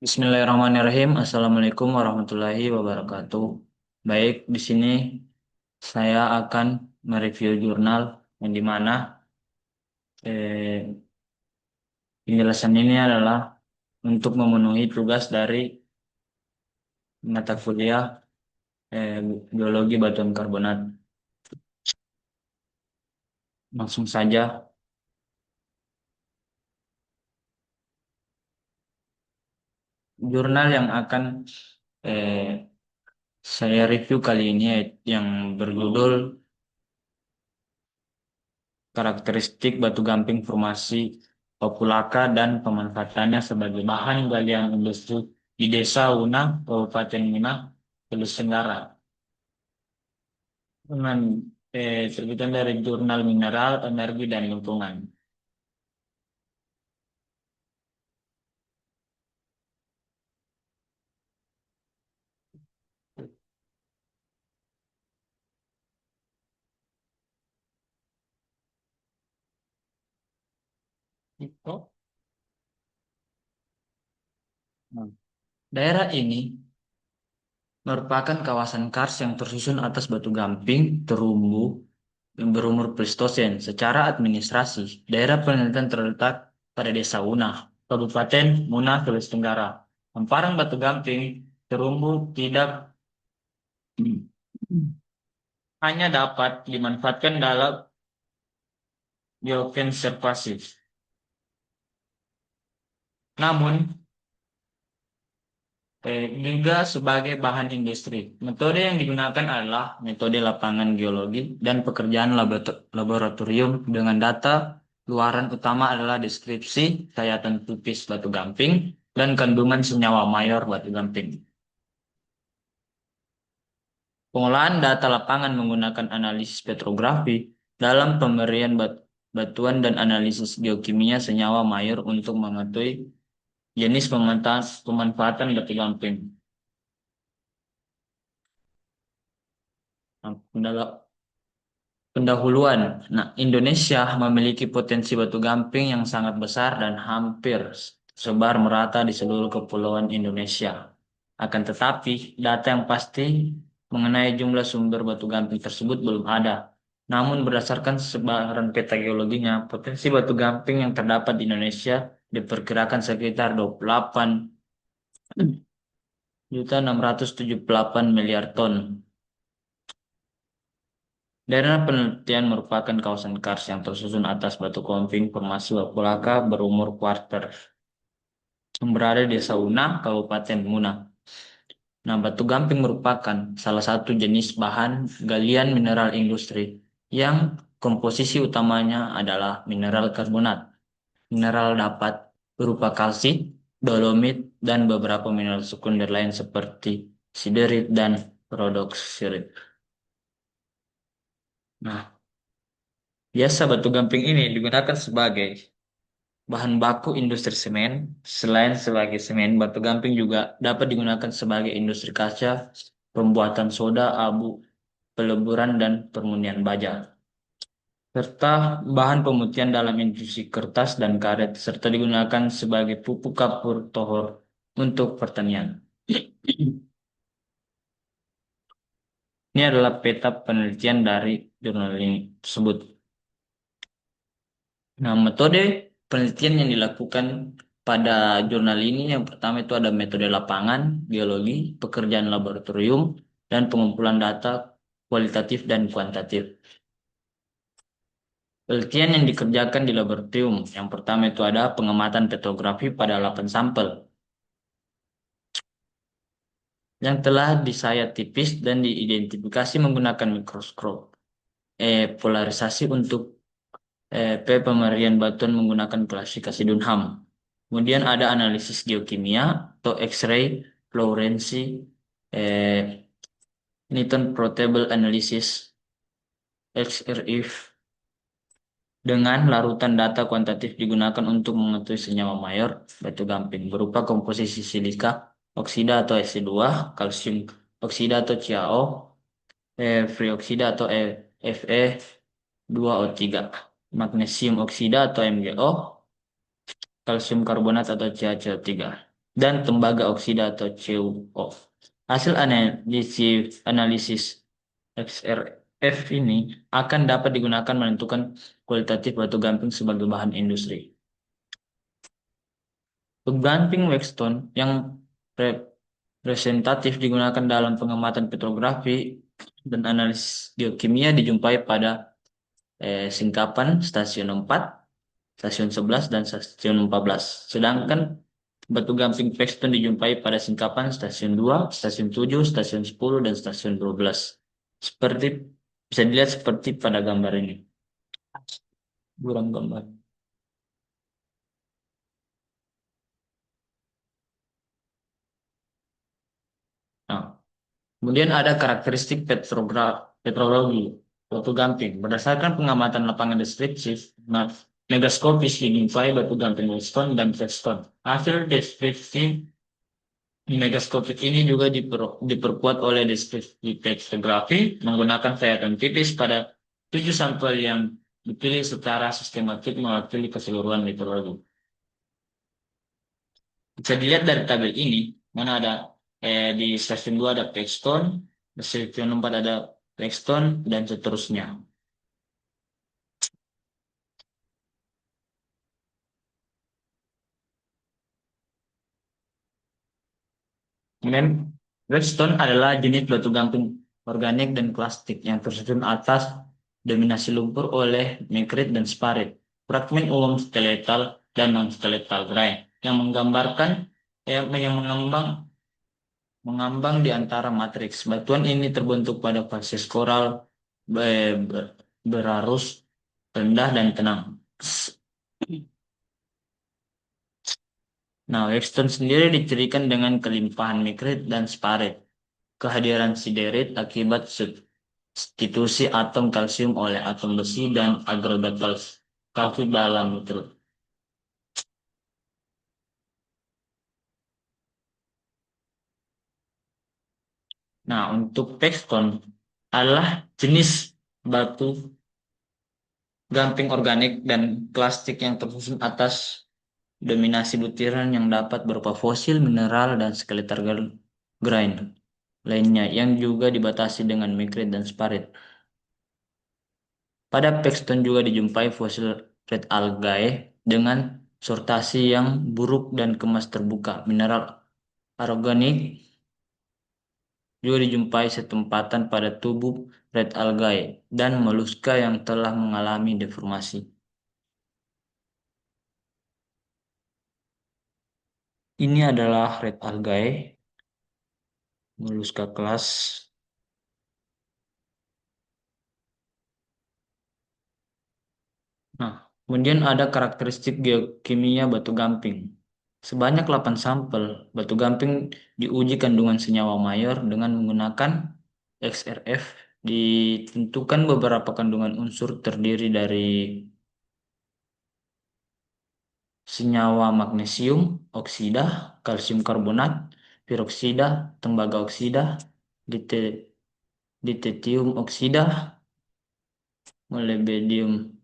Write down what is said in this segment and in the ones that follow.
Bismillahirrahmanirrahim. Assalamualaikum warahmatullahi wabarakatuh. Baik, di sini saya akan mereview jurnal yang dimana penjelasan ini adalah untuk memenuhi tugas dari mata kuliah eh, biologi batuan karbonat. Langsung saja, jurnal yang akan eh, saya review kali ini yang berjudul Karakteristik Batu Gamping Formasi Papulaka dan pemanfaatannya sebagai bahan galian industri di Desa Una, Kabupaten Mina, Sulawesi Tenggara. Dengan terbitan dari Jurnal Mineral, Energi dan Lingkungan. Itu. Nah, daerah ini merupakan kawasan kars yang tersusun atas batu gamping terumbu yang berumur Pleistosen. Secara administrasi, daerah penelitian terletak pada Desa Una, Kabupaten Muna, Sulawesi Tenggara. Hamparan batu gamping terumbu tidak hanya dapat dimanfaatkan dalam biokonservasi, namun juga sebagai bahan industri. Metode yang digunakan adalah metode lapangan geologi dan pekerjaan laboratorium dengan data luaran utama adalah deskripsi sayatan tipis batu gamping dan kandungan senyawa mayor batu gamping. Pengolahan data lapangan menggunakan analisis petrografi dalam pemberian batuan dan analisis geokimia senyawa mayor untuk mengetahui jenis pemanfaatan batu gamping. Nah, pendahuluan. Nah, Indonesia memiliki potensi batu gamping yang sangat besar dan hampir sebar merata di seluruh kepulauan Indonesia. Akan tetapi, data yang pasti mengenai jumlah sumber batu gamping tersebut belum ada. Namun berdasarkan sebaran peta geologinya, potensi batu gamping yang terdapat di Indonesia diperkirakan sekitar 28.678 miliar ton. Daerah penelitian merupakan kawasan kars yang tersusun atas batu gamping formasi Wapulaka berumur kuarter yang berada di Desa Una, Kabupaten Muna. Nah, batu gamping merupakan salah satu jenis bahan galian mineral industri yang komposisi utamanya adalah mineral karbonat. Mineral dapat berupa kalsit, dolomit, dan beberapa mineral sekunder lain seperti siderit dan rhodochrosite. Nah, biasa batu gamping ini digunakan sebagai bahan baku industri semen. Selain sebagai semen, batu gamping juga dapat digunakan sebagai industri kaca, pembuatan soda, abu, peleburan, dan permunian baja. Serta bahan pemutihan dalam industri kertas dan karet, serta digunakan sebagai pupuk kapur tohor untuk pertanian. Ini adalah peta penelitian dari jurnal ini tersebut. Nah, metode penelitian yang dilakukan pada jurnal ini yang pertama itu ada metode lapangan, geologi, pekerjaan laboratorium, dan pengumpulan data kualitatif dan kuantitatif. Penelitian yang dikerjakan di laboratorium yang pertama itu ada pengamatan petrografi pada 8 sampel yang telah disayat tipis dan diidentifikasi menggunakan mikroskop polarisasi untuk pemerian batuan menggunakan klasifikasi Dunham. Kemudian ada analisis geokimia atau X-ray fluorescensi, eh, Newton Portable Analysis (XRF) dengan larutan data kuantitatif digunakan untuk mengetahui senyawa mayor batu gamping berupa komposisi silika oksida atau Se2, kalsium oksida atau CaO, free oksida atau Fe2O3, magnesium oksida atau MgO, kalsium karbonat atau CaCO3. dan tembaga oksida atau CO. Hasil analisis XRF ini akan dapat digunakan menentukan kualitatif batu gamping sebagai bahan industri. Gamping Wexton yang representatif digunakan dalam pengamatan petrografi dan analisis geokimia dijumpai pada singkapan stasiun 4, stasiun 11, dan stasiun 14. Sedangkan batu gamping Paxton dijumpai pada singkapan stasiun 2, stasiun 7, stasiun 10, dan stasiun 12. Seperti bisa dilihat seperti pada gambar ini. Buram gambar. Nah, kemudian ada karakteristik petrologi batu gamping. Berdasarkan pengamatan lapangan deskripsi, nah, megaskopis dijumpai batu gamping Weston dan Paxton. Hasil deskripsi megaskopik ini juga diperkuat oleh deskripsi petrografi menggunakan sayatan tipis pada 7 sampel yang dipilih secara sistematik mewakili keseluruhan meteorologi. Bisa dilihat dari tabel ini, mana ada di stasiun 2 ada Paxton, di stasiun 4 ada Paxton, dan seterusnya. Kemudian, Redstone adalah jenis batu gamping organik dan klastik yang tersusun atas dominasi lumpur oleh nitrit dan sparit, fragmen umum skeletal dan non-skeletal grain, yang menggambarkan yang mengambang di antara matriks. Batuan ini terbentuk pada fase koral berarus rendah dan tenang. Nah, Wexton sendiri dicirikan dengan kelimpahan nitrit dan sparit, kehadiran siderit akibat substitusi atom kalsium oleh atom besi dan agregat kalsium dalam nitrit. Nah, untuk Paxton adalah jenis batu gamping organik dan plastik yang tersusun atas dominasi butiran yang dapat berupa fosil, mineral, dan skeletal grain lainnya yang juga dibatasi dengan nitrit dan sparit. Pada Paxton juga dijumpai fosil red algae dengan sortasi yang buruk dan kemas terbuka. Mineral organik juga dijumpai setempatan pada tubuh red algae dan moluska yang telah mengalami deformasi. Ini adalah red algae, moluska kelas. Nah, kemudian ada karakteristik geokimia batu gamping. Sebanyak 8 sampel batu gamping diuji kandungan senyawa mayor dengan menggunakan XRF. Ditentukan beberapa kandungan unsur terdiri dari senyawa magnesium oksida, kalsium karbonat, piroksida, tembaga oksida, dite- ditetium oksida, molybdenum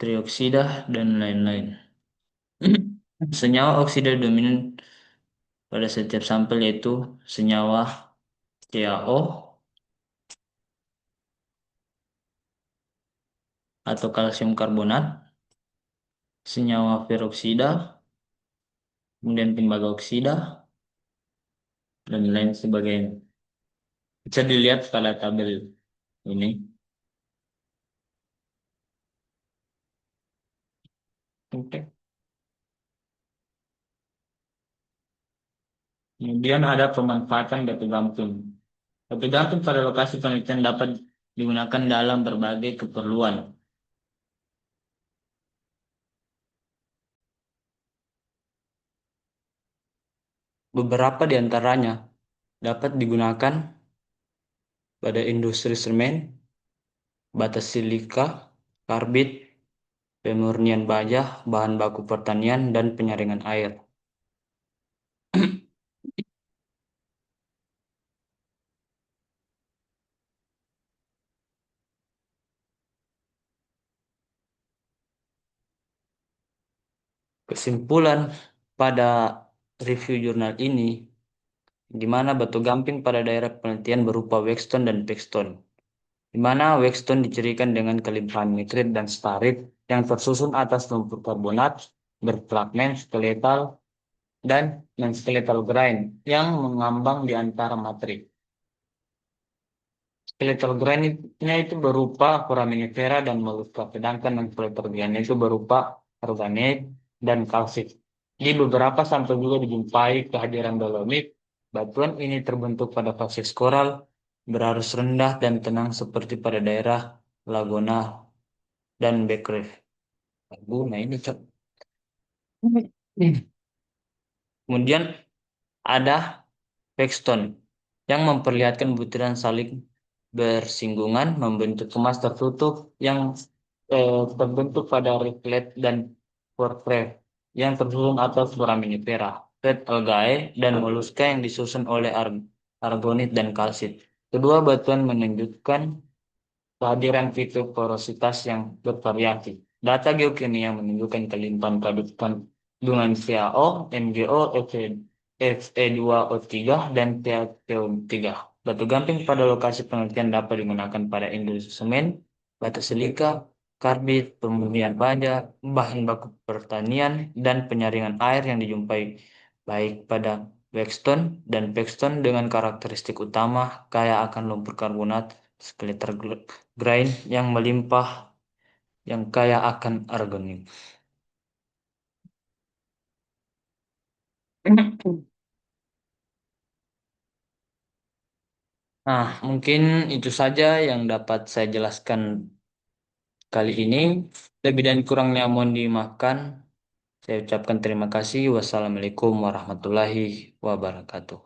trioksida, dan lain-lain. Senyawa oksida dominan pada setiap sampel yaitu senyawa CaO atau kalsium karbonat, senyawa peroksida, kemudian tembaga oksida, dan lain sebagainya. Bisa dilihat pada tabel ini. Oke. Kemudian ada pemanfaatan batu gamping. Batu gamping pada lokasi penelitian dapat digunakan dalam berbagai keperluan. Beberapa di antaranya dapat digunakan pada industri semen, bata silika, karbit, pemurnian baja, bahan baku pertanian, dan penyaringan air. Kesimpulan pada review jurnal ini, di mana batu gamping pada daerah penelitian berupa wexstone dan pegstone, di mana wexstone dicirikan dengan kelimpahan nitrit dan starit yang tersusun atas lumpur karbonat berfragmen skeletal dan non-skeletal grain yang mengambang di antara materi. Skeletal grain-nya itu berupa foraminifera dan moluska, sedangkan non-skeletal grain itu berupa organik dan kalsit. Di beberapa sampel juga dijumpai kehadiran dolomit. Batuan ini terbentuk pada fases koral, berarus rendah dan tenang seperti pada daerah Laguna dan Back Reef. Laguna ini, Cok. Kemudian ada Paxton yang memperlihatkan butiran saling bersinggungan membentuk kemas tertutup yang terbentuk pada riflet dan portrait yang tersusun atas foraminifera, red algae, dan moluska yang disusun oleh argonit dan kalsit. Kedua batuan menunjukkan kehadiran fitur porositas yang bervariasi. Data geokimia menunjukkan kelimpahan kandungan CaO, MgO, Fe2O3, dan TiO3. Batu gamping pada lokasi penelitian dapat digunakan pada industri semen, batu silika, karbit, pemurnian baja, bahan baku pertanian, dan penyaringan air yang dijumpai baik pada Blackstone dan Paxton dengan karakteristik utama kaya akan lumpur karbonat, skeletal grain yang melimpah, yang kaya akan argonik. Nah, mungkin itu saja yang dapat saya jelaskan kali ini. Lebih dan kurangnya mohon dimaafkan. Saya ucapkan terima kasih. Wassalamualaikum warahmatullahi wabarakatuh.